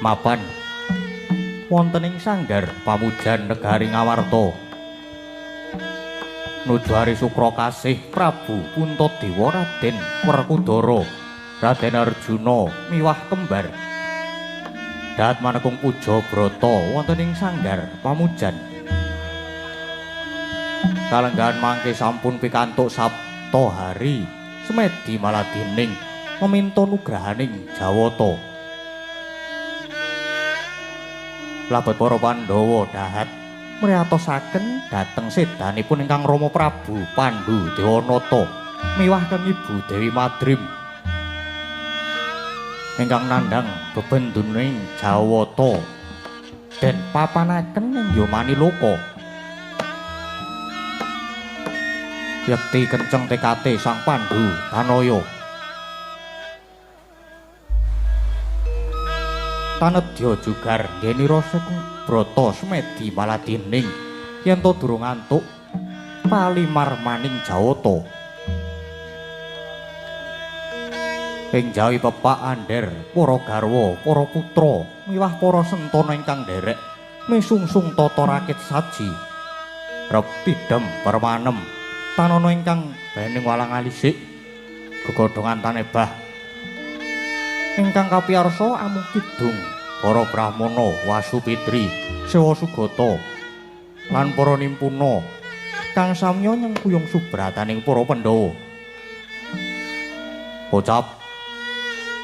Mapan wonten ing sanggar pamujan negari Ngawarta nuju hari Sukra kasih Prabu Puntadewa Raden Werkudara Raden Arjuna miwah kembar dahat manekung puja brata wonten ing sanggar pamujan kalenggahan mangke sampun pikantuk sabta hari semedi maladining meminta nugrahaning Jawata labet para Pandhawa dahat mriyatosaken dhateng sedanipun ingkang Rama Prabu Pandhu Dewanata miwah kang Ibu Dewi Madrim ingkang nandhang bebenduning Jawata den papanaken ing Yamaniloka yekti kenceng tekate Sang Pandhu Tanaya tanedya jugar ngeni rasa brata semedi maladining yen to durung antuk palimarmaning Jawata ing jawi pepak andher para garwa para putra miwah para sentana ingkang nderek misungsung tata rakit saji rep tidem permanem tanana ingkang bening walang alisik gegodhongan tanebah ingkang kapiyarsa amung kidung para brahmana Wasupitri Sewa Sugata lan para nimpuna kang samya nyengkuyung subrataning para Pandhawa pocap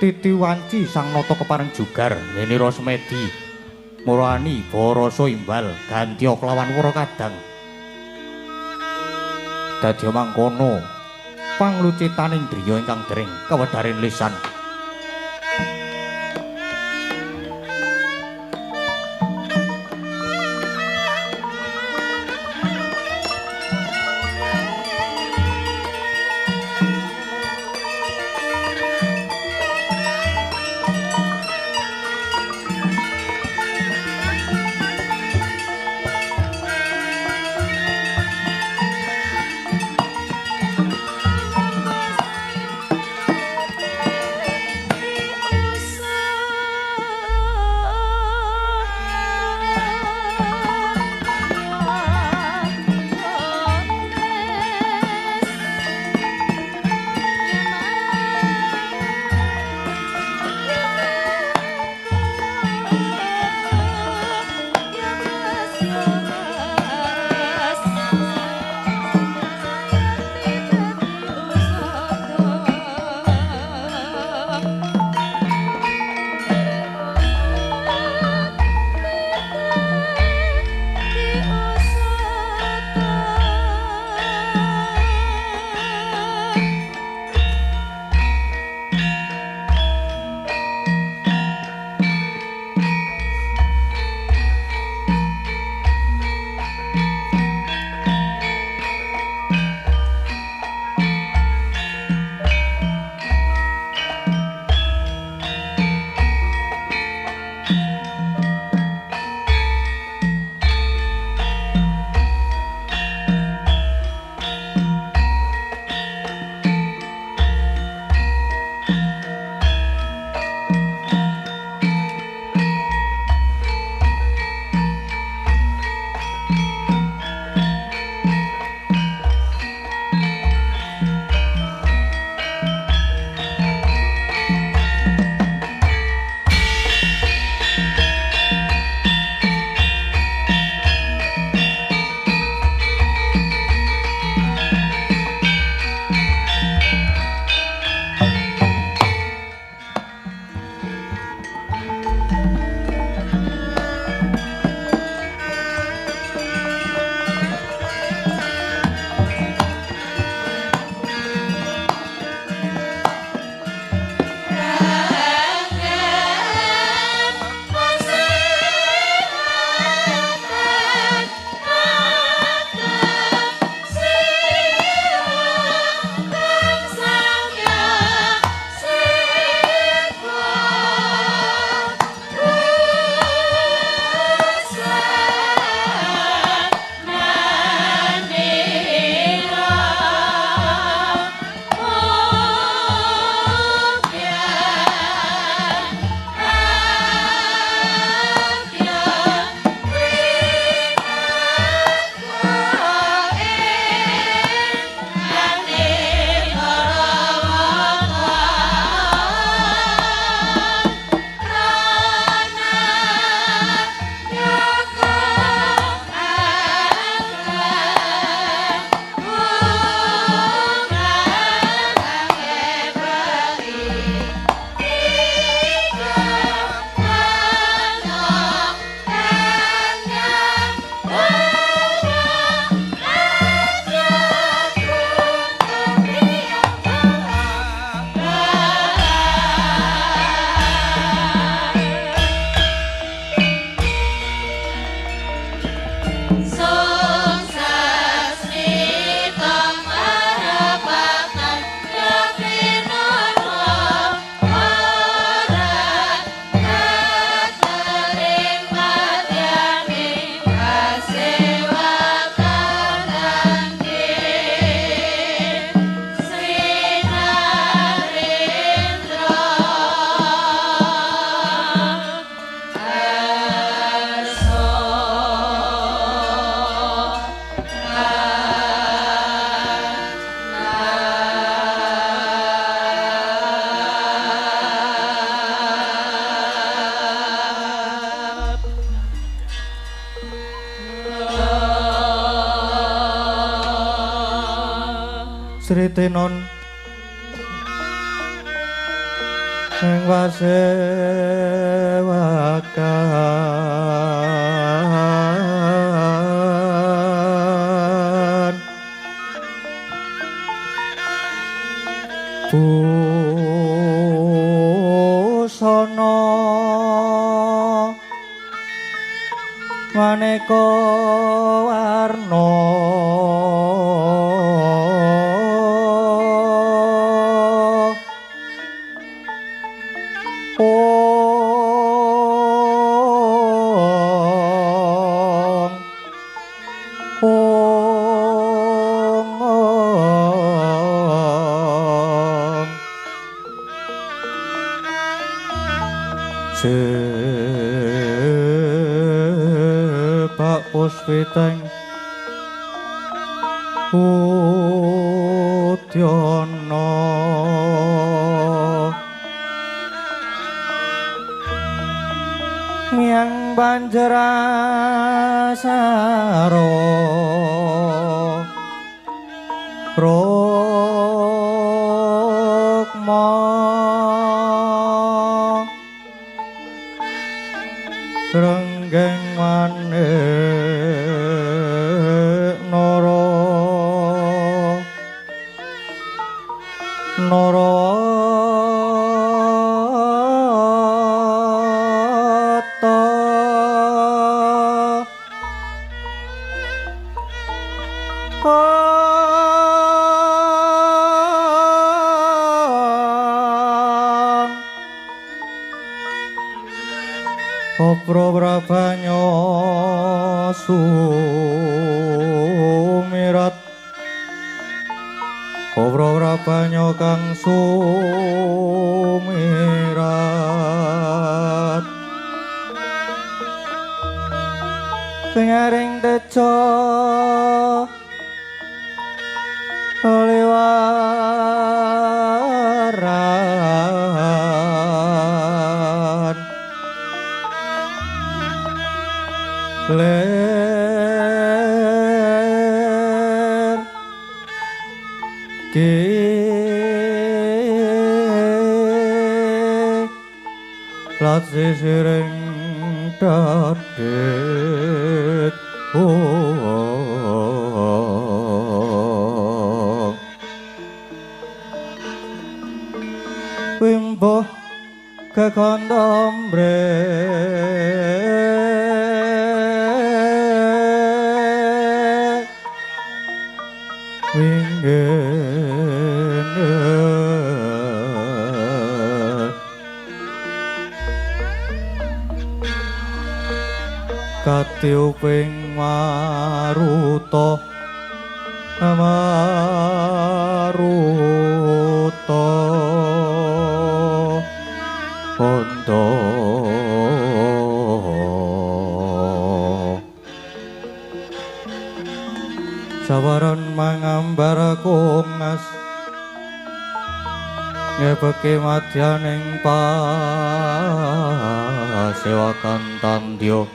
titi wanci sang nata kepareng jugar Yenira Semedi murani barasa imbal gantiya kelawan wara kadang dadi mangkono panglucitaning driya ingkang dering kawedharing lisan Sri Tinon ing wasewakan busana maneka warna Pak Puspiteng Udyana Miang Banjarasara Rukma Renggeng manik Nara Opro Prabanyo sumirat Opro Prabanyo kang sumirat Pengaring teco liwaran ler ki lat sisiring dadet wimbo kekondom Katiuping maruta Hondo sawaran mangambar kungas ngepeke madyaning pasewakan tandya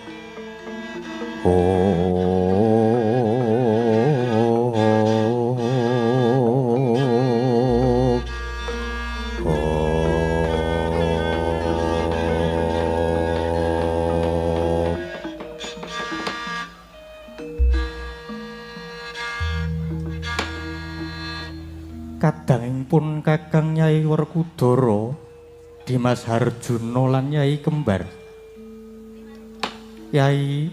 Kadangipun Kakang Nyai Werkudara Dimas Harjuna lan Nyai Kembar Yai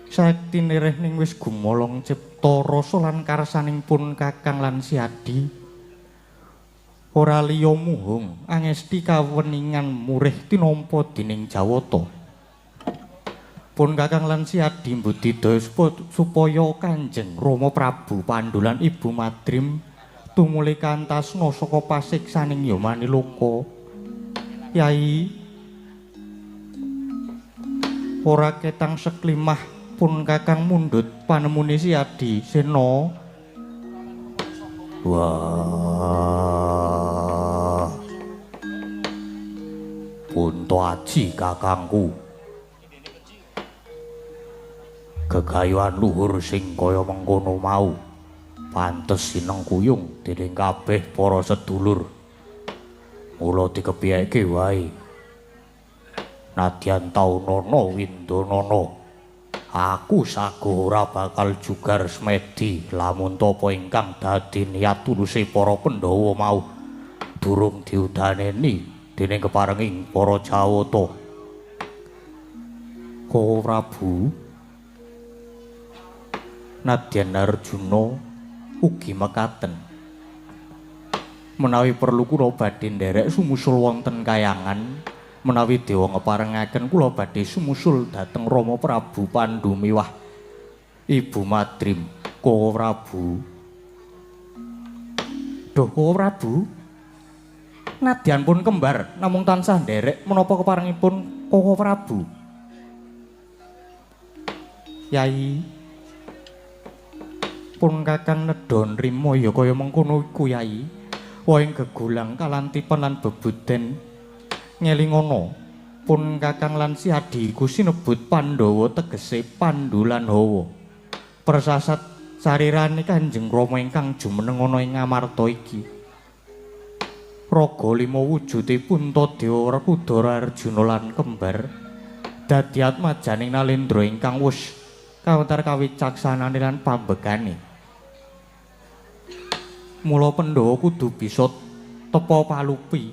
sakti nirehning wis gumolong cipta rasa lan karsanipun Kakang lan Siadi ora liya muhung angesti kaweningan murih tinampa dening Jawata pun Kakang lan Siadi mbudidaya supaya Kanjeng Rama Prabu Pandhu lan Ibu Madrim tumuli kantasna saka pasiksaning Yamaniloka Yai ora ketang seklimah pun Kakang mundhut panemune Siadi Sena wah Punta aji kakangku gegayuhan luhur sing kaya mengkono mau pantes sineng kuyung dening kabeh para sedulur. Mula dikepiyake wae. Nadyan taunana windanana. Aku sago ora bakal jugar semedi lamun tapa ingkang dadi niat tuluse para Pandhawa mau durung diudaneni dening keparenging para Jawata. Kowe Prabu, nadyan Arjuna ugi mekaten. Menawi perlu kula badhe nderek sumusul wonten kayangan, menawi dewa ngeparengaken kula badhe sumusul dhateng Rama Prabu Pandhu miwah Ibu Madrim. Kowe Prabu. Duh kowe Prabu. Nadyan pun kembar namung tansah nderek menapa keparengipun kowe Prabu. Yai pun kakang nedha nrima ya kaya mengkono iku Yai. Woing gegulang kalantipan lan bebuden ngelingana pun kakang lan si adi iku sinebut Pandhawa tegese Pandhu lan Hawa. Persasat sarirane Kanjeng Rama ingkang jumeneng ana ing Ngamarta iki. Raga lima wujude Puntadewa Rekudara Arjuna lan kembar dadi atmajaning Nalendra ingkang wus kawentar kawicaksanane lan pambegane. Mula Pandhawa kudu bisa tepa palupi.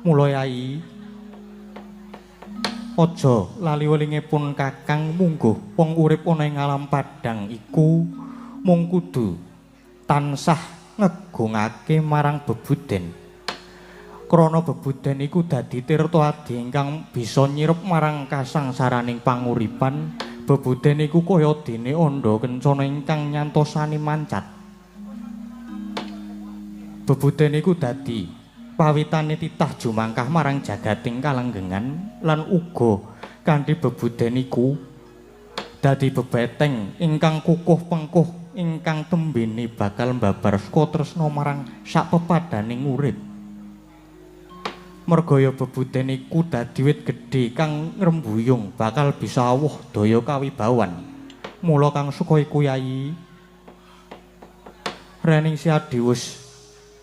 Mula Yai aja lali welingipun Kakang mungguh wong urip ana ing alam padhang iku mung kudu tansah ngegungake marang bebuden. Krana bebuden iku dadi tirta adi ingkang bisa nyirep marang kasangsaraning panguripan. Bebuden iku kaya dene andha kencana ingkang nyantosani mancat. Bebuden iku dadi pawitane titah jumangkah marang jagating kalenggengan lan uga kanthi bebuden iku dadi bebeteng ingkang kukuh pengkuh ingkang tembene bakal mbabar saka tresna marang sak pepadaning urip. Mergaya bebuden iku dadi wit gedhe kang ngrembuyung bakal bisa awuh daya kawibawan. Mula kang suka iku Yai rening si adiwus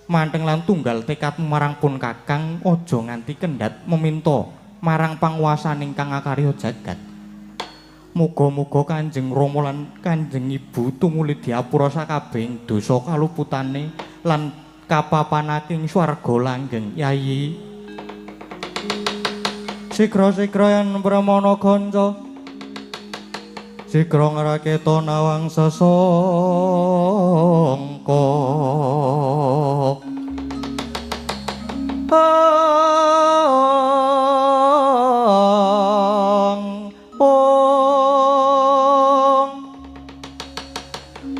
manteng lan tunggal tekad marang pun Kakang aja nganti kendhat meminta marang panguwasan ingkang akarya jagat. Muga-muga Kanjeng Rama lan Kanjeng Ibu tumuli diapura sakabehing dosa kaluputane lan kapapanake ing swarga langgeng Yai. Sigra-sigra yen pramana kanca sigra ngraketa nawang sesangka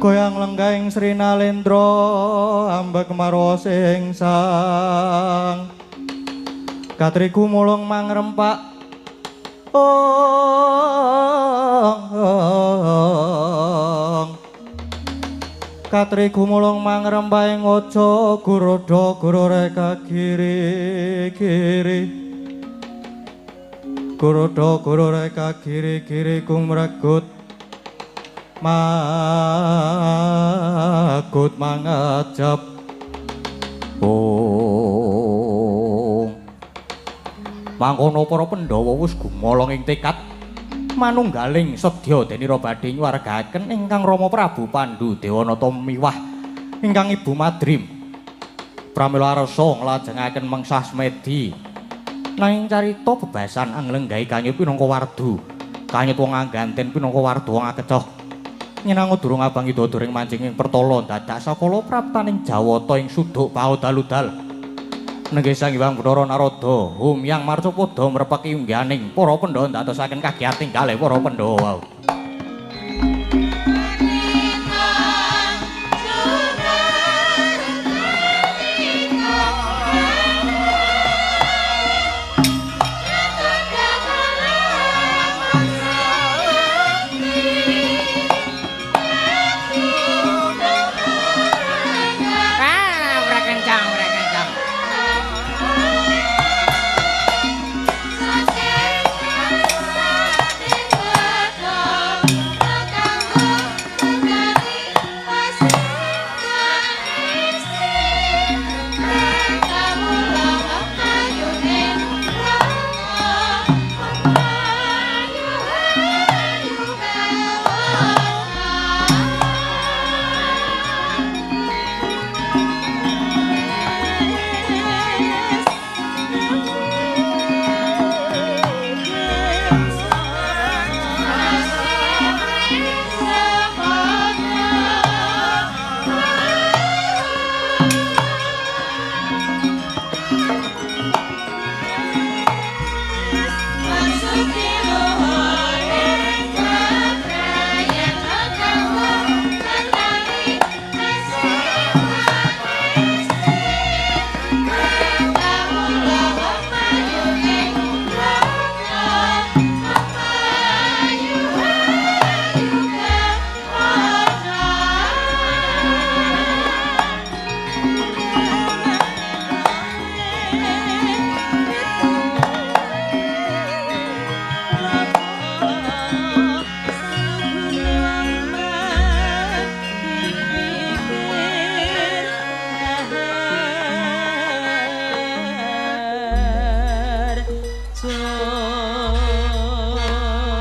goyang lenggahing Sri Nalendra ambek marwa sing sang katriku mulung mangrempak katriku mulung mangrempak ing waja guruda guru reka giri-giri guruda guru reka giri-giri kumregut magut mangajab mangkono para Pandhawa wis gumolong ing tekad manunggaling sedya denira badhe nyuwargaken ingkang Rama Prabu Pandhu Dewanata miwah ingkang Ibu Madrim pramila arsa nglajengaken mengsah semedi nanging carita bebasan anglenggahi kanyut pinangka wardu kanyut wong angganten pinangka wardu wong akecoh nyenang durung abangi dodoring mancing ing pertala dadak sakala praptaning Jawata ing suduk paudal-udal nenggih Sang Hyang Bathara Narada humyang marcapada mrepeki ungganing para Pandhawa ndadosaken kagiyating kalih para Pandhawa.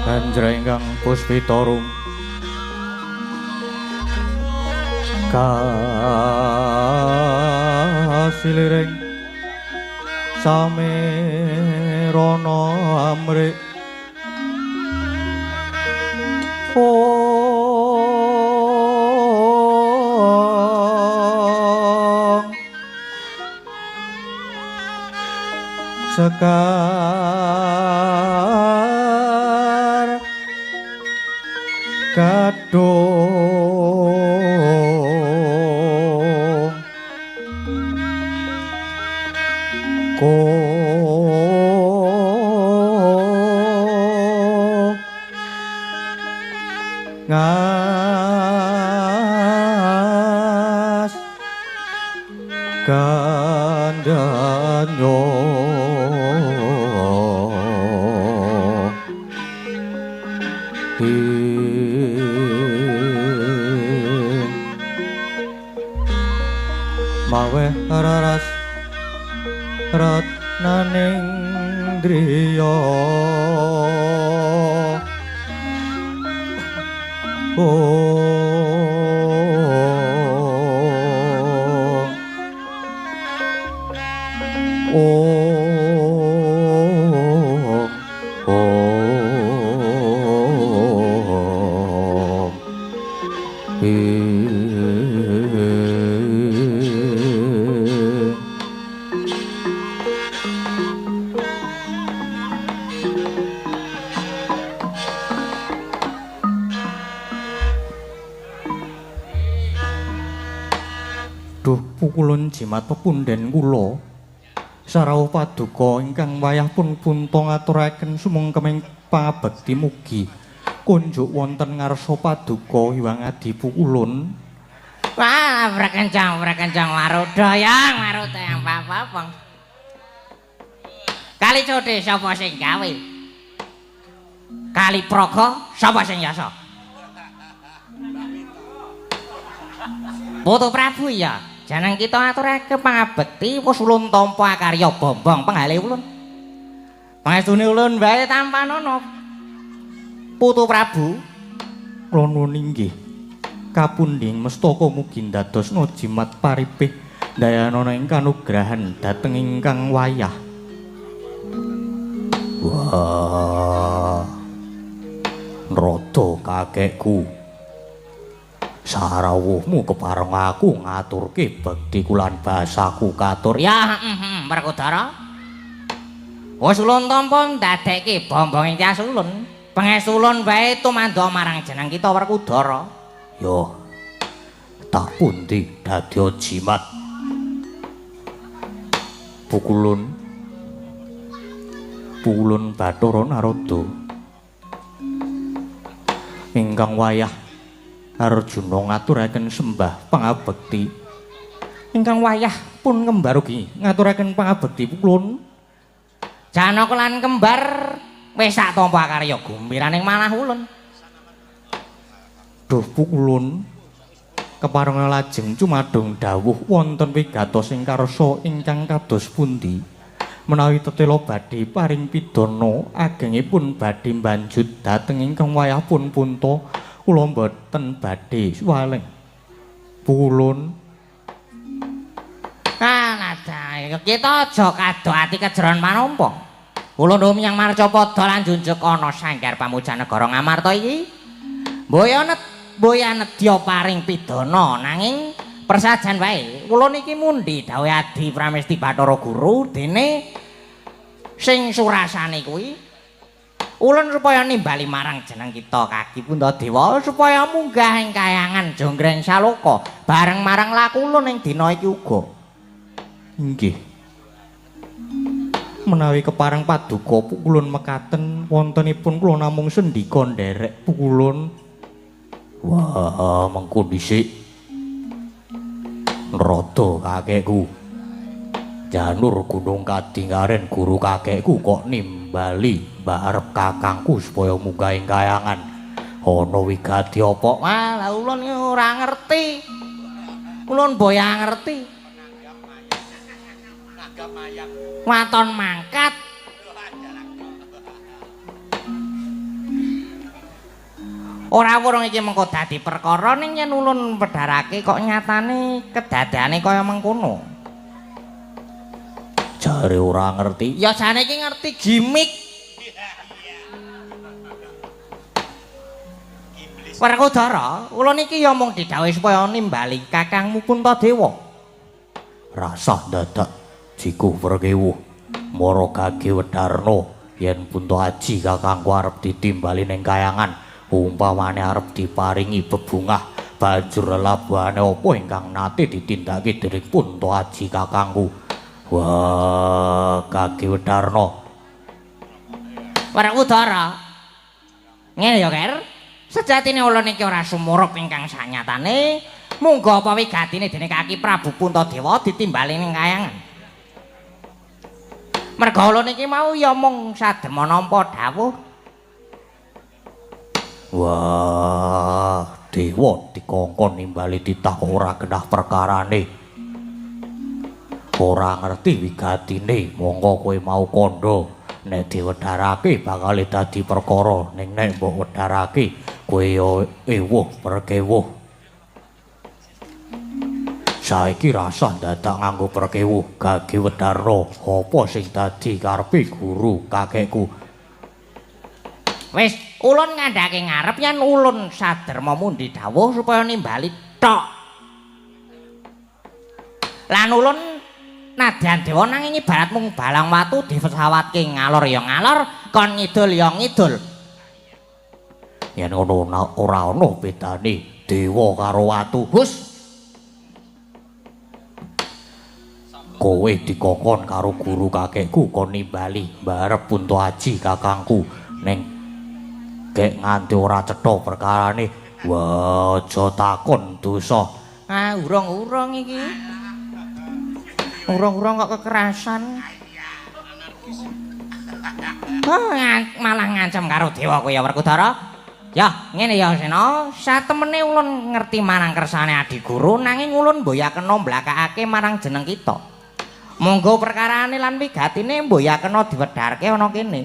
Kanjrenggang Puspitorum kasiliring samirana amrik sekar kadung ko ngas kandanyo mawe raras ratnaning driya Duh pukulun jimat pepunden kula sarau paduka ingkang wayah pun punta ngaturaken sumengkeming pangabekti mugi kunjuk wonten ngarsa paduka Hyang Adi Pukulun. Wah, brekencang Maruda yang apa-apa. Kali codhe sapa sing gawe? Kali praga sapa sing yasa? Putu Prabu ya. Janeng kita aturake pangabekti wis ulun tampa karya bombong penggale ulun. Pangestune ulun wae tampanana. Putu Prabu, kula nuwun inggih. Kapundhing mestaka mugi ndadosna jimat paripih dayanana ing kanugrahan dhateng ingkang wayah. Wah. Rada kakekku. Sarawuhmu kepareng aku ngaturke bekti kulan basaku katur. Ya, Werkudara. Wis ulun tampa ndadekke bombong ing tias ulun. Pengestu ulun wae tumandha marang jeneng kita Werkudara. Yo. Tak pundi dadi jimat. Pukulun Bathara Narada. Ingkang wayah Arjuna ngaturaken sembah pangabekti. Ingkang wayah pun kembar ugi ngaturaken pangabekti pukulun. Janaka lan kembar wis sak tampa karya gumbiraning manah ulun. Duh pukulun kepareng lajeng cumadung dawuh wonten wigatos ing karsa ingkang kados pundi menawi tetela badhe paring pidana agengipun badhe mbanjut dhateng ingkang wayah pun punta kula mboten badhe suwaling pukulun. Kita aja kado ati kejeron manampa. Kula nuwun menyang Marcapada lan junjuk ana sanggar pamujan negara Ngamarta iki. Mboya nedya paring pidana nanging persajan wae. Kula niki mundi dawuh Adi Pramesti Bathara Guru dene sing surasane kuwi ulun supaya nimbali marang jeneng kita Kaki Puntadewa supaya munggah ing kayangan Jonggreng Saloka bareng marang laku ulun ing dina iki uga. Inggih. Menawi kepareng paduka pukulun mekaten wontenipun kula namung sendika nderek pukulun. Wah, mengko dhisik. Rada kakekku. Janur Gunung Kadingaren guru kakekku kok nimbali mbak arep kakangku supaya munggah ing kayangan. Ana wigati apa? Wah, ulun ora ngerti. Ulun boya ngerti. Waton mangkat. Ora wurung iki mengko dadi perkara ning yen ulun wedharake kok nyatane kedadane kaya mengkono. Jare ora ngerti. Ya jane iki ngerti gimik. Werkudara, ulun iki ya mung didhawuhi supaya nimbali Kakangmu Puntadewa. Rasah dadak jiku perkewuh mara Gage Wedarna yen Punta Aji kakangku arep ditimbali ning kayangan umpamane arep diparingi bebungah banjur lelabuhane apa ingkang nate ditindakake dening Punta Aji kakangku. Wah, Gage Wedarna. Werkudara. Ngene ya, Ker. Sejatine ulun iki ora sumurup ingkang sanyatane, munggo apa wigatine dening Kaki Prabu Puntadewa ditimbali ning kayangan. Merga ulun iki mau ya mung sadema nampa dawuh. Wah, dewa dikongkon nimbali titah kok ora genah perkarane. Ora ngerti wigatine, monggo kowe mau kandha nek diwedharake bakal dadi perkara ning nek mbok wedharake kowe yo ewuh perkewuh. Saiki rasah dadak nganggo perkewuh Gage Wedarna, apa sing dadi karepe guru kakekku? Wis, ulun ngandhake ngarep yen ulun saderma mundi dawuh supaya nimbali tok. Lan ulun nadyan dewa nanging ibarat mung balang watu dipesawatke ngalor ya ngalor, kon ngidul ya ngidul. Yen ngono ora ana bedane dewa karo watu. Hus. Kowe dikokon karo guru kakekku kon nimbali mbarep Punta Aji kakangku ning gek nganti ora cetha perkarane. Wah, aja takon dosa. Ah, urung-urung iki. Urung-urung kok kekerasan. Malah ngancam karo dewa kowe ya Werkudara. Ya, ngene ya Sena, satemene ulun ngerti marang kersane Adi Guru nanging ulun mboya kena mblakakake marang jeneng kita. Monggo perkarane lan wigatine mboya kena diwedharke ana kene.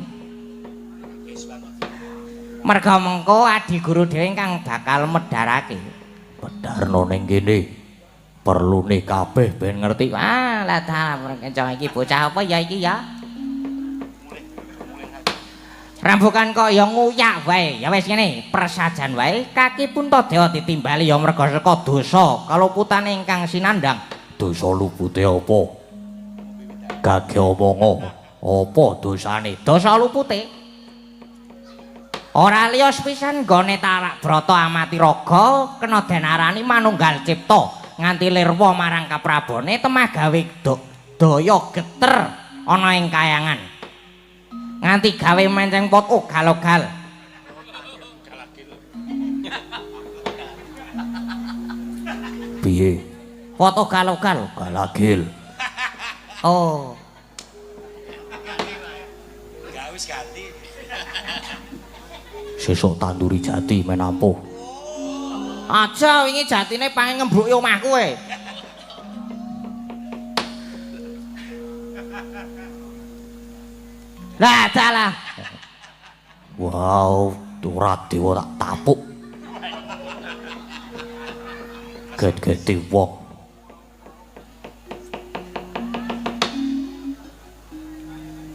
Merga mengko Adi Guru dhewe ingkang bakal medharake. Wedarna ning kene. Perlune kabeh ben ngerti. Wah, lah ta kencang iki bocah apa ya iki ya? Rambukan kok ya nguyak wae. Ya wis ngene, persajan wae Kaki Puntadewa ditimbali ya merga saka dosa kaluputane ingkang sinandang. Dosa lupute apa? Gage omongo. Apa dosane? Dosa lupute. Ora liya sepisan gone Tarak Brata amati raga kena denarani manunggal cipta. Nganti lirwa marang kaprabone temah gawe daya geter ana ing kayangan nganti gawe menceng pot ugal-ugal. Piye? Pot ugal-ugal Galagil. oh wis ganti. Sesuk tanduri jati menampuh. aja wingi jatine pengen ngembruki omahku kowe. Lah dalah. Wow, ora dewa tak tapuk. Get-gete wong.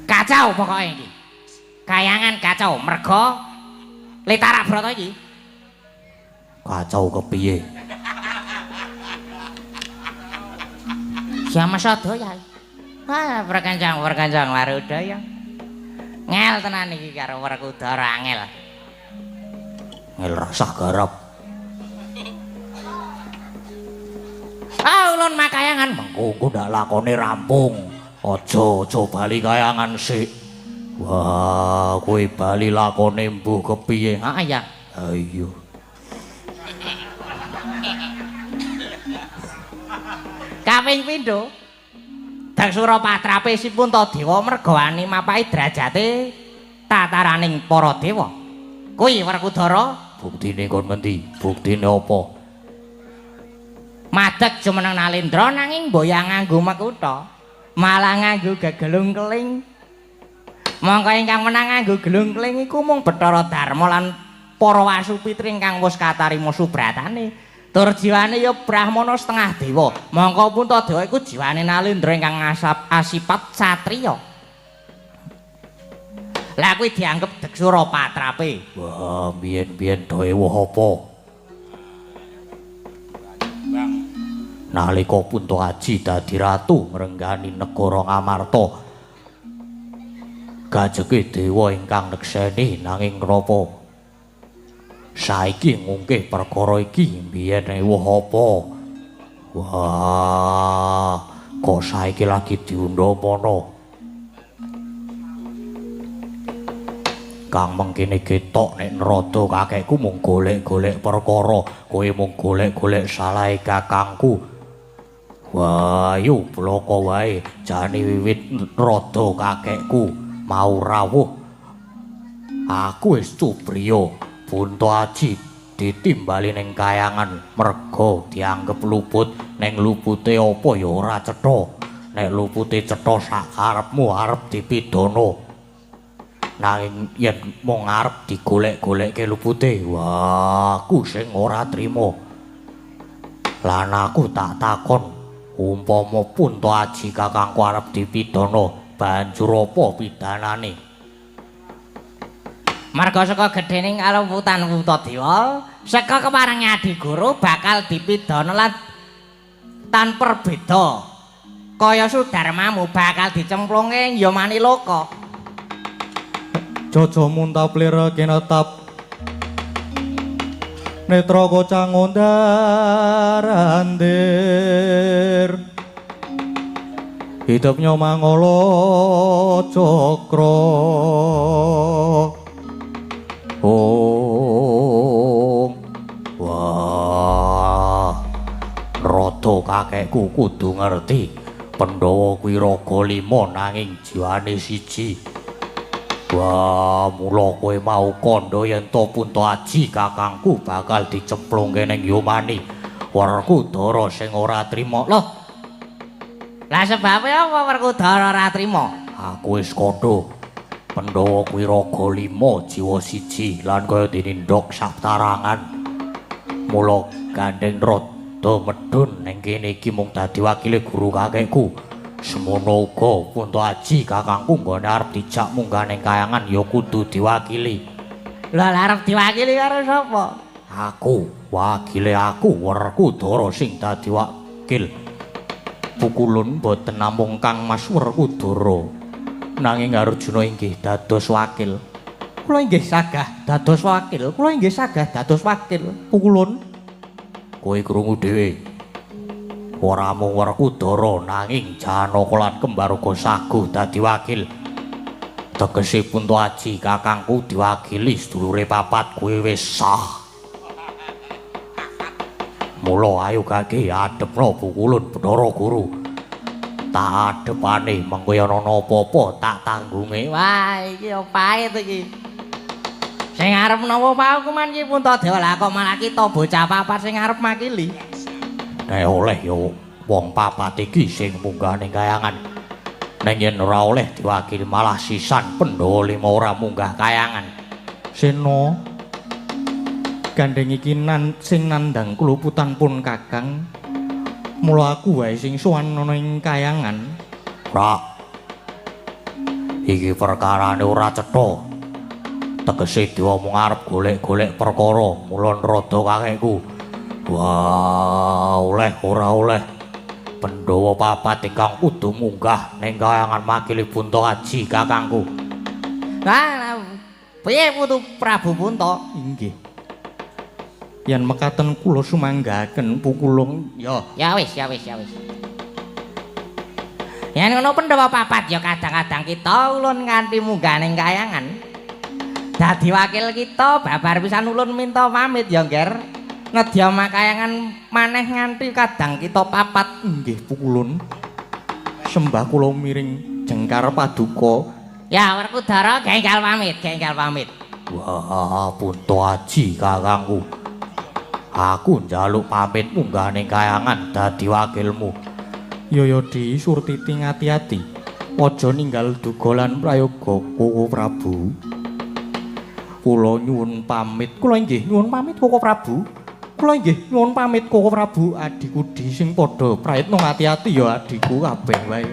Kacau pokoknya iki. Kayangan kacau merga le Tarak Brata iki. Kacau kepiye? Siapa sodo ya? Wah, perkencang Warudaya. Ngel tenan iki karo Werkudara angel. Ngel rasah garap. Ah, ulun makayangan Mengko ndak lakone rampung. Aja bali kayangan sik. Wah, kowe bali lakone mbuh kepiye? Ah ya. Ayo. Kaping pindho. Dang Surapatrape si Puntadewa merga wani mapaki derajate tataraning para dewa. Kuwi Werkudara, Buktine kon ngendi? Buktine apa? madeg jumeneng Nalendra nanging mboya nganggo makutha, malah nganggo gegelung keling. Mongko ingkang menang nganggo gelung keling iku mung Bathara Darma lan para wasupitri ingkang wis katarima subratane. Tur jiwane ya brahmana setengah dewa. Mongko Puntadewa iku jiwane Nalendra ingkang asipat satriya. Lah kuwi dianggep deksura patrape. Wah, biyen-biyen dawuh apa? Bang. Nalika Puntahaji dadi ratu ngrenggani negara Ngamarta. Gajeke dewa ingkang nekseni nanging napa? Saiki ngungkih perkara iki biyen ewuh apa? Wah, kok saiki lagi diundha mono? Kang mengkene ketok nek nerada kakekku mung golek-golek perkara, kowe mung golek-golek salahe kakangku. Wah, yu bloko wae jane wiwit nerada kakekku mau rawuh. Aku wis cubriya, Puntahaji ditimbali ning kayangan merga dianggep luput, ning lupute apa ya ora cetha. Nek lupute cetha sak karepmu arep dipidana. Nanging yen mung arep digolek-golekke lupute, wah aku sing ora trima. Lan aku tak takon, umpama Puntahaji kakangku arep dipidana, banjur apa pidanane? Marga saka gedhening kalumputan Puntadewa, saka kepareng Adi Guru bakal dipidana lan tanpa beda. Kaya Sudarmamu bakal dicemplunge Yomani Loka. Jaja muntaplir kinetap netra kocang ondarandir hidupnya mangala cakra wah rada kakekku kudu ngerti Pandhawa kuwi raga 5 nanging jiwane siji. Wah, mula kowe mau kandha yen to Puntahaji kakangku bakal dicemplungke ning Yomani. Werkudara sing ora trima. Loh. Lah sebabe apa Werkudara ora trima? Aku wis kandha. Pandhawa kuwi raga 5 jiwa siji lan kaya dinindok saptarangan. Mula gandeng rada medhun ning kene iki mung dadi wakile guru kakekku. Semono uga Puntahaji kakangku nggone arep dijak munggah ning kayangan ya kudu diwakili. Lah arep diwakili karo sapa? Aku, wakile aku Werkudara sing dadi wakil. Pukulun boten namung Kang Mas Werkudara, nanging Arjuna inggih dados wakil. Kula inggih sagah dados wakil. Kula inggih sagah dados wakil. Pukulun. Kowe krungu dhewe. Ora mung Werkudara nanging Janaka lan kembar uga saguh dadi wakil. Tegese Puntahaji kakangku diwakili sedulure papat kuwi wis sah. Mula ayo kake adepno Pukulun Bathara Guru. Tak adepane mengko yen ana apa-apa tak tanggunge. Wah, iki yo pahit iki. Sing arep napa pau kuman iki Puntadewa lah kok malah kita bocah papat sing arep makili. Nek oleh yo wong papat iki sing munggah ning kayangan. Nek yen ora oleh diwakili malah sisan Pandhawa 5 ora munggah kayangan. Sena gandeng iki sing nandhang kluputan pun Kakang. Mula aku wae sing sowan ana ing kayangan. Ora. Iki perkarane ora cetha. Tegese diomong arep golek-golek perkara, mula rada kakekku. Wah, oleh ora oleh. Pandhawa papat ingkang kudu munggah ning kayangan makili Puntahaji kakangku. Lah, piye Putu Prabu Punta? Inggih. Yen mekaten kula sumanggaken Pukulung ya. Ya wis. Yen ngono Pandhawa papat ya kadang-kadang kita ulun nganti munggah ning kayangan. Dadi wakil kita babar pisan ulun minta pamit ya, Nger. Nedya makayangan maneh nganti kadang kita papat. Nggih Pukulun. Sembah kula miring jengkar paduka. Ya Werkudara genggal pamit. Wah, Puntahaji kakangku. Aku njaluk pamit munggah ning kayangan dadi wakilmu. Ya Di Surtiti ngati-ati. Aja ninggal duga lan prayoga Kowe Prabu. Kula nyuwun pamit. Kula inggih nyuwun pamit Koko Prabu. Kula inggih nyuwun pamit Koko Prabu. Adiku di sing padha praitna ngati-ati ya adiku kabeh wae.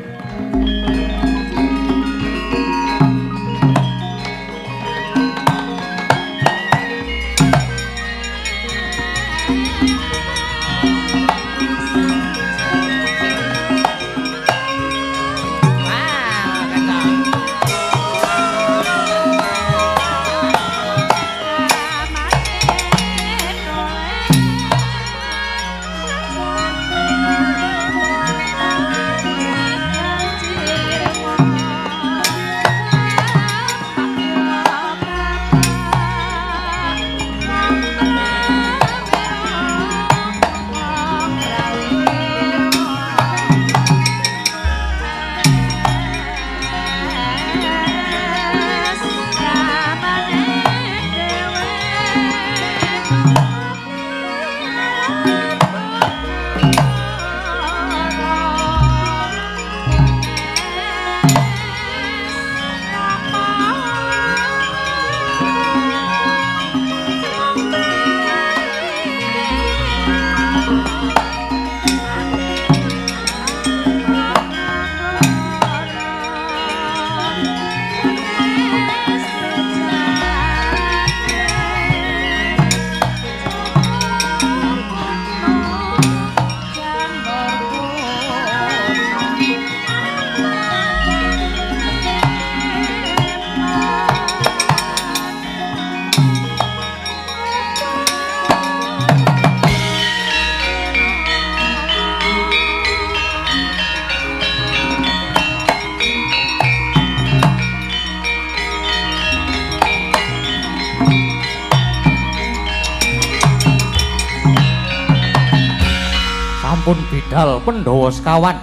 Sampun bidal Pandhawa sekawan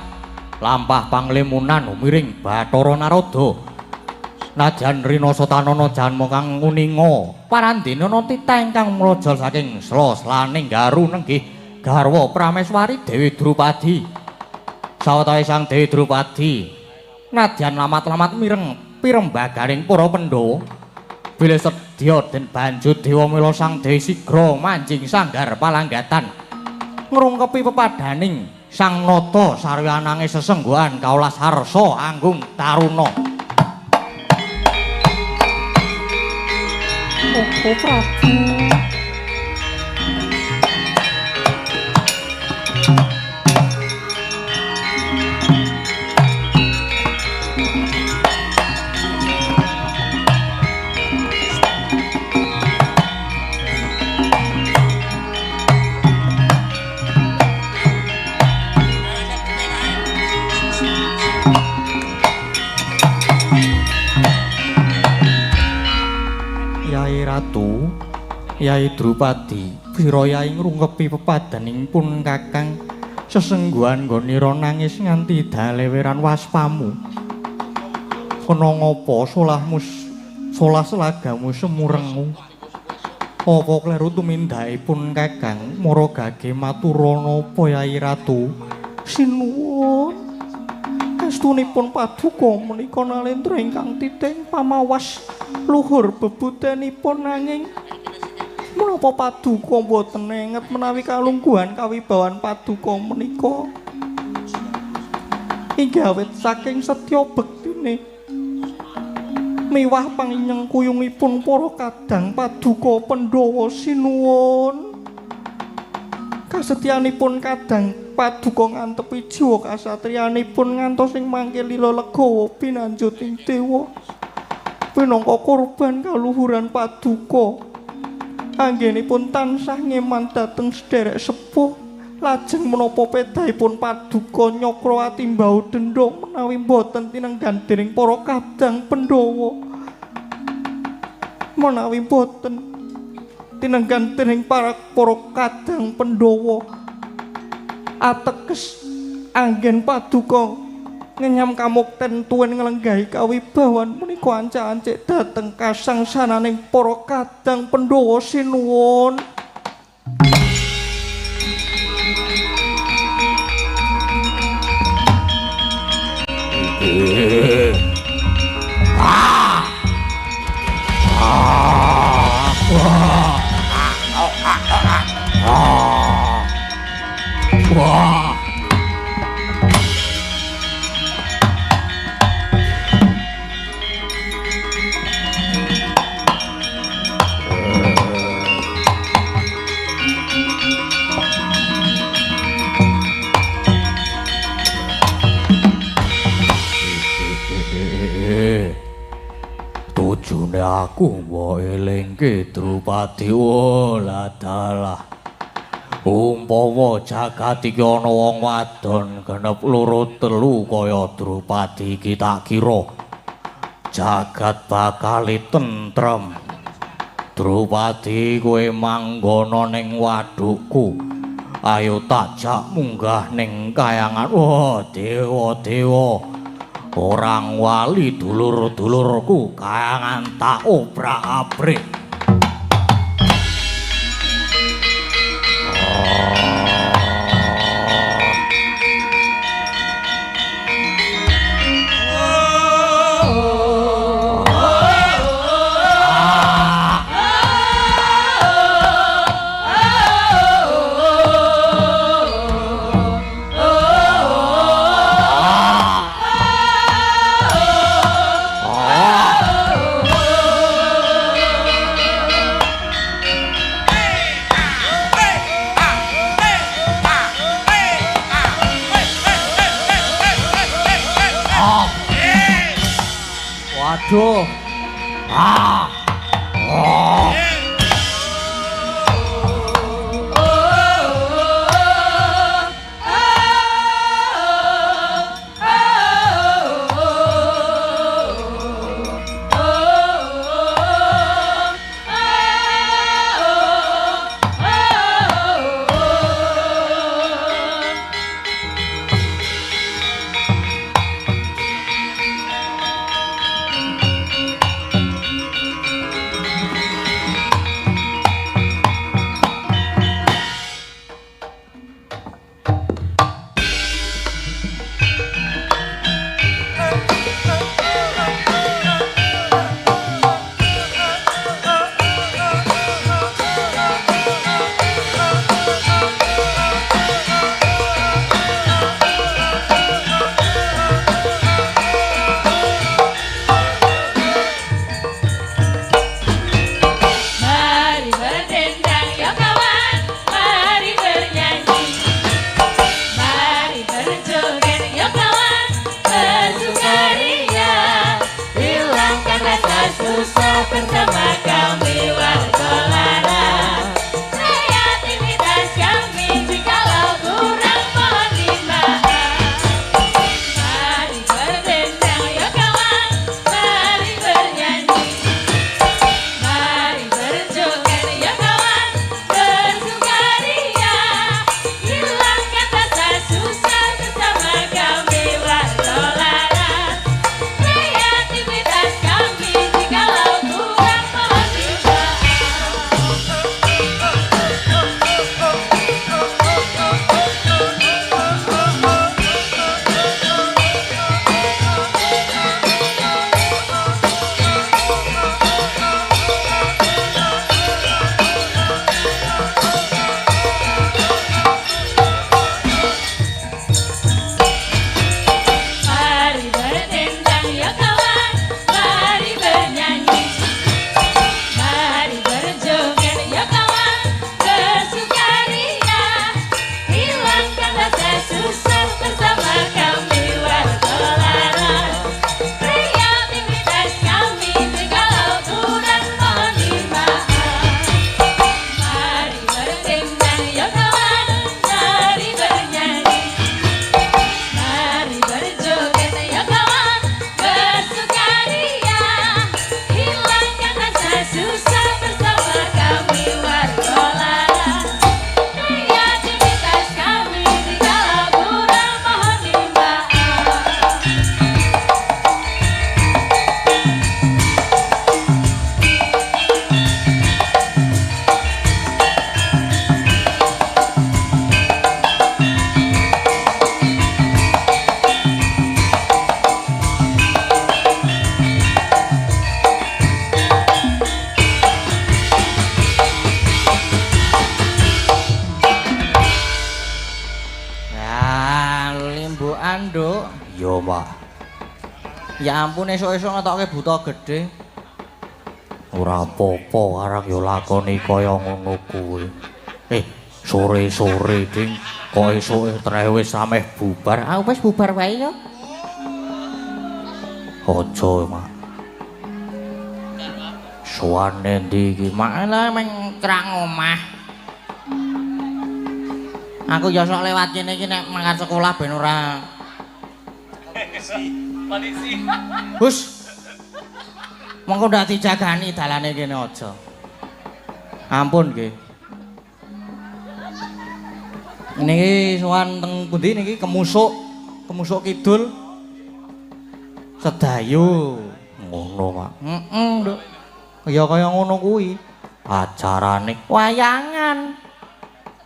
lampah panglimunan umiring Bathara Narada najan Rina Satanana janma kang uninga parandinana titah ingkang mlajal saking sela-selaning garu nenggih garwa Prameswari Dewi Drupadi sawetawis Sang Dewi Drupadi nadyan lamat-lamat mireng pirembaganing para Pandhawa bilih sedya den banjur Dewa Mila Sang Dewi sigra manjing sanggar palanggatan ngrungkepi pepadaning Sang Nata sarwi ananging sesengguhan kaulas harsa anggung taruna. Koko Prabu. Ratu Yai Drupadi pira yai ngrungkepi pepadaning pun kakang sesengguhan nggonira nangis nganti daleweran waspamu ana ngapa solah selagamu semurengu apa kleru tumindakipun kakang mara gage maturana apa Yai Ratu sinuwun astunipun paduka menika nalendra ingkang titing pamawas luhur bebutenipun nanging menapa paduka boten nenget menawi kalungguhan kawibawan paduka menika inggih awit saking setya bektine miwah panginyengkuyungipun para kadang paduka Pandhawa sinuwun kasetyanipun kadang paduka ngantepi jiwa kasatriyanipun ngantos ing mangke lila legawa pinanjuting dewa pinangka korban kaluhuran paduka anggenipun tansah ngeman dhateng sederek sepuh lajeng menapa pedahipun paduka nyakra atimbau dendha menawi boten tinenggan dening para kadang Pandhawa menawi boten tinenggan dening para kadang Pandhawa ateges anggen paduka ngenyam kamukten tuwin nglenggahi kawibawan menika ancak-ancik dhateng kasangsananing para kadang Pandhawa sinuwun. Ah! Wah. Tujune aku mbok elingke Drupadi wala dalah. Umpama jagat iki ana wong wadon genep loro telu kaya Drupadi iki tak kira jagat bakal tentrem. Drupadi kowe manggono ning wadukku. Ayo takjak munggah ning kayangan. Wah, dewa-dewa. Orang wali dulur-dulurku kayangan tak obrak-abrik. Waduh. bulan, Nduk. Iya, Mak. Ya ampun esuk-esuk ngetokke buta gedhe. Ora apa-apa arang yo lakoni kaya ngono kuwi. Sore-sore ding kok esuke treh wis ameh bubar. Ah wis bubar wae ya. Aja, Mak. Suwane ndi iki, Mak? Malah meng krang omah. Aku ya sok lewat kene iki nek mangkat sekolah ben ora polisi. Hus. Monggo ndak dijagani dalane kene aja. Ampun nggih. Niki sowan teng pundi niki Kemusuk Kidul. Sedayu. Ngono, Mak. Nduk. Kaya ngono kuwi. Acarane Wayangan.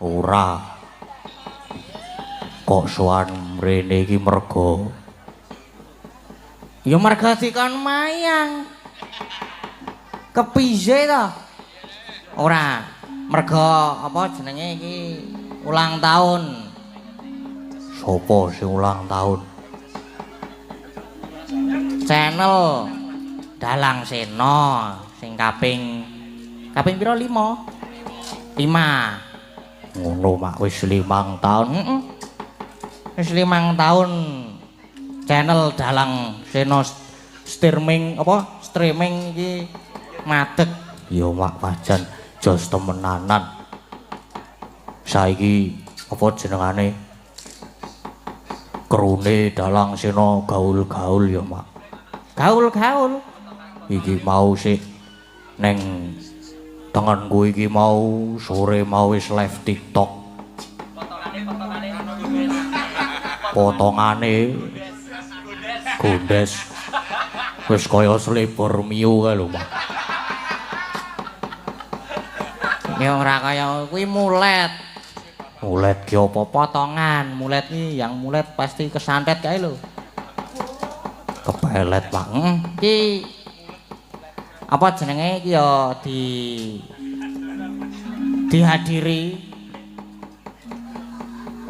ora. Kok sowan mrene iki mergo Ya merga dikon mayang. Kepiye to? Ora, merga apa jenenge iki ulang tahun. sapa sing ulang tahun? Channel Dalang Sena sing kaping pira 5? 5. Ngono, Mak, wis 5 tahun. Wis 5 tahun channel Dalang Sena streaming iki madeg. Ya, Mak, pajan jos temenanan. Saiki apa jenengane? Krune Dalang Sena gaul-gaul ya, Mak. Gaul-gaul. Iki mau sik neng tanganku iki mau sore mau wis live TikTok. Potongane gondes wis kaya selebor miu kae lho, Mak. Ya ora kaya kuwi mulet. Mulet ki apa Potongan, mulet ki yang mulet pasti kesantet kae lho. kepelet, Pak. Ki apa jenenge ki ya dihadiri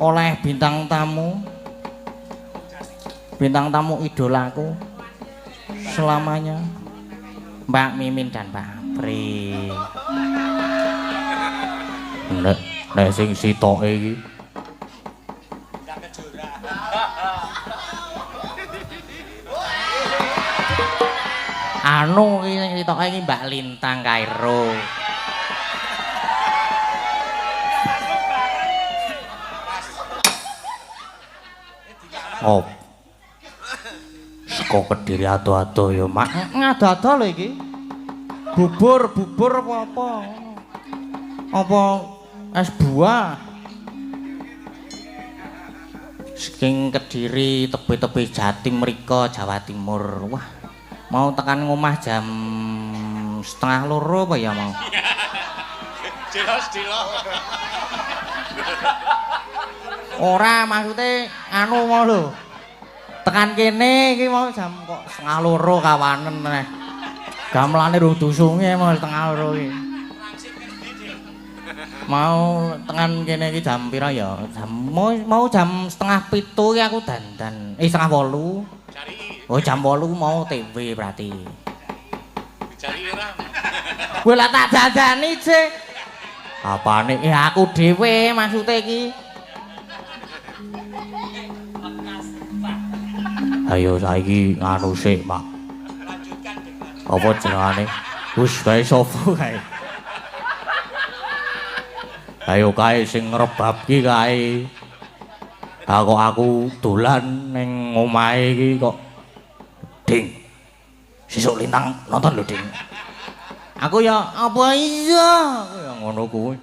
oleh bintang tamu idolaku selamanya, Mbak Mimin dan Mbak Apri. Nek sing sitoke iki anu iki sing sitoke iki Mbak Lintang Kairo. oh saka Kediri ado-ado ya, Mak. Ngado-ado lho iki. Bubur apa? Apa es buah? Saking Kediri, tepi-tepi Jatim mriko Jawa Timur. Wah, mau tekan ngomah jam 1:30 apa ya mau? Jelas. Ora maksudnya anu mau lho. Tekan kene iki mau jam kok 1:30 kawanen neh. Gamelane rung dusunge mau 1:30 iki. Mau tekan kene iki jam pira ya? Mau jam 6:30 iki aku dandan. 7:30. Oh jam 8 mau TV berarti. Cari orang. Kowe lah tak dandani sih. Apane? Ya aku dhewe maksudnya iki. Ayo saiki nganu sik, Mak. Apa jenengane? Wis bae sapa kae. Ayo kae sing ngrebabki kae. Aku dolan ning omahe iki kok. Ding. Sesuk Lintang nonton lho, Ding. Aku ya apa iya Ya ngono kuwi.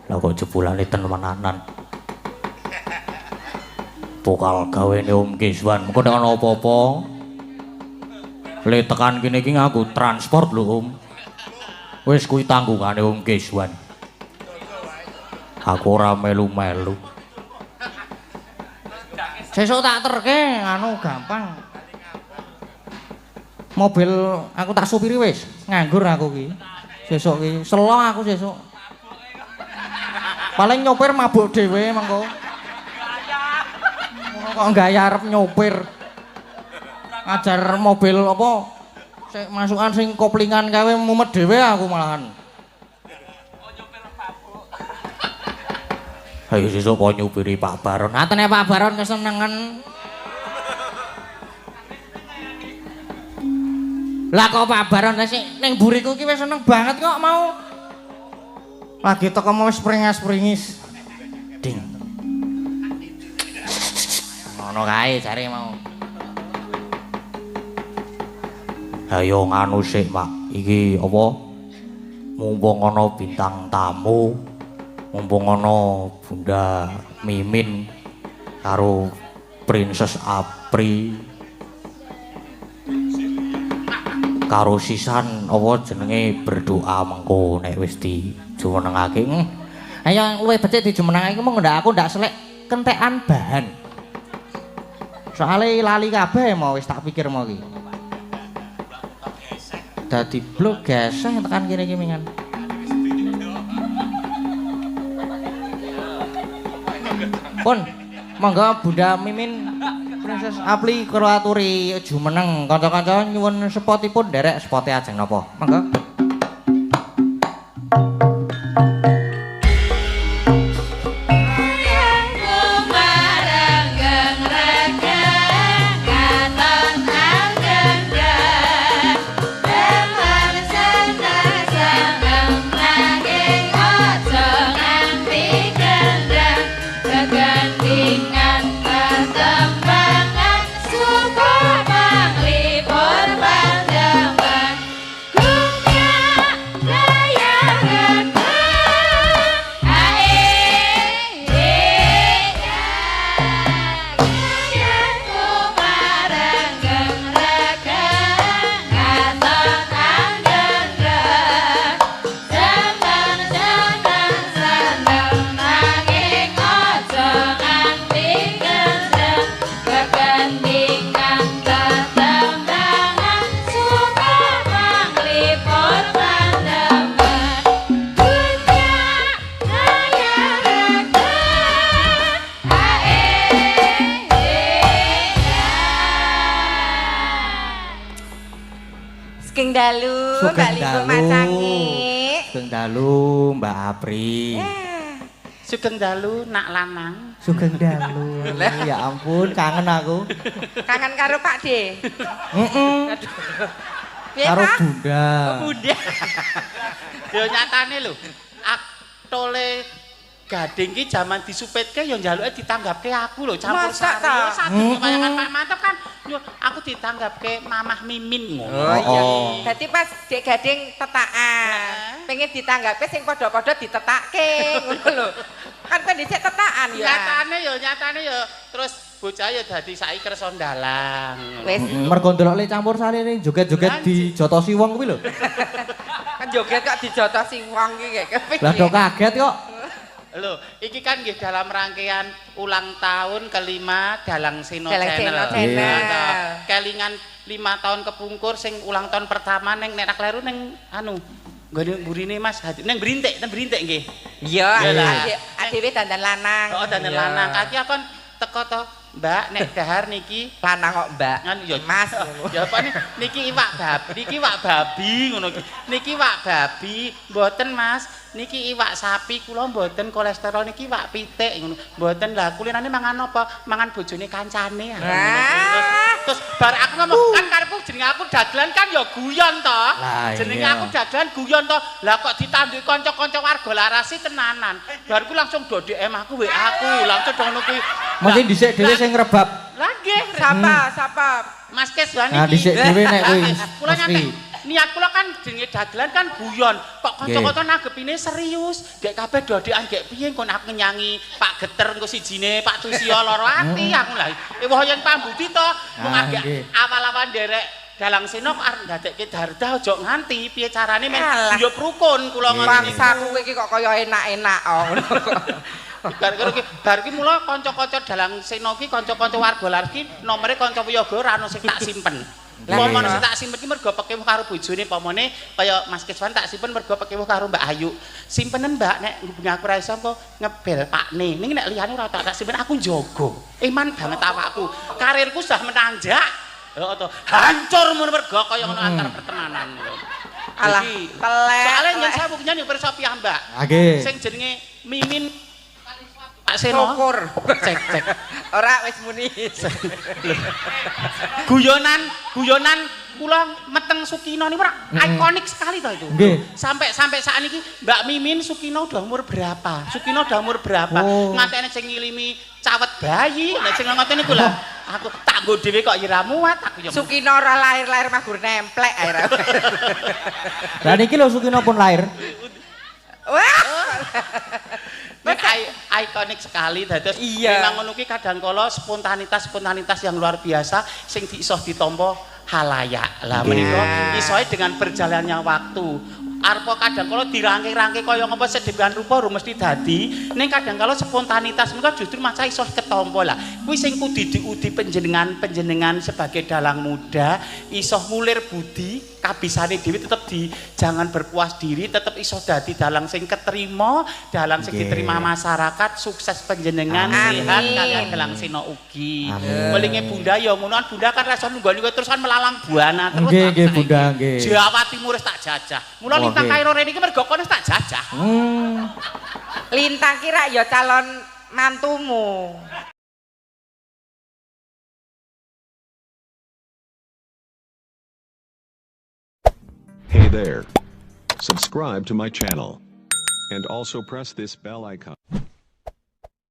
Lah kok jebulane temenanan. Pokal gawene Om Kiswan, mengko nek ana apa-apa le tekan kene iki ngaku transport lho, Om. Wis kuwi tanggungane Om Kiswan. Aku ora melu-melu. Sesuk tak terke anu gampang. Mobil aku tak supiri wis, nganggur aku ki. Sesuk ki selo aku sesuk. Paling nyopir mabuk dhewe mengko. Kok gaya arep nyopir. Ngajar mobil apa? Sik masukan sing koplingan kae mumet dhewe aku malahan. Ayo sesuk kok nyupiri Pak Baron. Ngatene Pak Baron kesenengan. Lah kok Pak Baron sik ning buriku ki wis seneng banget kok mau. Lagi teko mau springas-springis. Ding. Ngono kae jare mau. Ayo nganu sik, Pak. Iki apa? Mumpung ana bintang tamu, mumpung ana Bunda Mimin karo Princess Apri. Karo sisan apa jenenge berdoa mengko nek wis dijumenengake. Ayo luwih becik dijumenengake mung ndak aku ndak selek kentekan bahan. Soale lali kabeh mau wis tak pikir mau iki. Dadi blok geseh tekan kene iki mingan. Pun monggo Bunda Mimin Princess Apli kula aturi jumeneng kanca-kanca nyuwun spotipun nderek spote ajeng napa. Monggo. Mbak Linggo Macangi. Sugeng dalu Mbak Apri. Sugeng dalu nak lanang. Sugeng dalu. Ya ampun, kangen aku. Kangen karo Pak De. Heeh. Karo Bunda. Bunda. Yo nyatane lho. Aktole Gading ki jaman disupetke yo njaluke ditanggapke aku lho campur sari. Satu kayangan Pak Mantep kan yo aku ditanggapke Mamah Mimin ngono. Oh iya. Dadi pas Dek Gading tetakan, pengen ditanggapke sing padha-padha ditetakke ngono lho. Kan pendhisik tetakan ya. Nyatane yo terus bocah yo dadi saiki kersa ndalang. Wis mergo ndelok le campur sari ning joget-joget dijotosi wong kuwi lho. Kan joget kok dijotosi wong iki kepik. Lah do kaget kok. Loh, iki kan nggih dalam rangkaian ulang tahun kelima Dalang Seno Channel. Kelingan 5 tahun kepungkur sing ulang tahun pertama ning nek kleru ning anu nggone mburine Mas ning Brintik nggih. Iya, adewe dandan lanang. Oh, dandan lanang. Kaki akon teko to, Mbak, nek dahar niki lanang kok, Mbak. Kan ya Mas. Ya apa niki iwak babi ngono iki. Niki iwak babi, mboten Mas. Niki iwak sapi, kula mboten kolesterol niki iwak pitik ngono. Mboten lah kulinane mangan apa? Mangan bojone kancane. Terus bar aku ngomong kan karepku jenenge aku dagelan kan ya guyon to. Jenenge aku dagelan guyon to. Lah kok ditanduki kanca-kanca warga larasi tenanan. Bar ku langsung do DM aku WA aku langsung ngono kuwi. Mesti dhisik dhewe sing ngrebab. Lah nggih, Sapa? Mas Keswan iki. Nah, dhisik dhewe nek kuwi. Kula nyate niat kula kan jenenge dagelan kan guyon. Kok kanca-kanca nanggepine serius. Gek kabeh dodekan gek piye kon aku nyanyi Pak Geter engko sijine Pak Tusio lara ati aku lah. Wah yen pambudi to mung agek awal-awal nderek Dalang Seno kok arep ndadekke Dardah aja nganti piye carane men yo rukun kula ngono. Bangsa kowe iki kok kaya enak-enak ngono kok. Bar ki mula kanca-kanca Dalang Seno ki kanca-kanca warga lar ki nomere kanca Wiyaga ora ono sing tak simpen. Pomone sing tak simpen ki mergo pekewuh karo bojone pomone kaya Mas Keswan tak simpen mergo pekewuh karo Mbak Ayu. Simpenen Mbak nek hubungi aku ra iso engko ngebel pakne. Ning nek liyane ora tak simpen aku njogo. Iman banget awakku. Karirku sudah menanjak. Heeh to. Hancur mun mergo kaya ngono antar pertemanan. Alah, telek. Soale yen sawung nyanyi pirsa piyambak. Nggih. Sing jenenge Mimin Pak Seno. Syukur. Cek. Ora wis muni. Guyonan kula meteng Sukino niku ikonik sekali toh itu. Nggih. Sampai saat ini Mbak Mimin Sukino udah umur berapa? Sukino udah umur berapa? Oh. Ngatene sing ngilimi cawet bayi, nek sing ngoten niku lho. Aku tak nggo dhewe kok ira muat aku ya. Sukino ora lahir-lahir mah gur nemplek ae. Lah niki lho Sukino pun lahir. Wah. Ikonik sekali dados Iya. memang ngono ki kadang kala spontanitas yang luar biasa sing iso ditampa halayak. Lah menika isoe dengan berjalannya waktu. Arpa kadang kala dirangke-rangke kaya ngapa sedewean rupa mesti dadi ning kadang kala spontanitas menika justru maca iso ketampa lah. Kuwi sing kudu diudi panjenengan sebagai dalang muda iso ngulir budi kabisane dhewe tetep jangan berpuas diri tetep iso dadi dalang sing keterima dalang sing diterima masyarakat sukses panjenengan sehat kalian gelang sina ugi welinge bunda ya ngono bunda kan rasa nunggu terus kan melalang buana terus Nggih bunda nggih. Jawa Timur tak jajah mula lintang Kairo rene iki mergo kono tak jajah Lintang kira ya calon mantumu. Hey there. Subscribe to my channel. And also press this bell icon.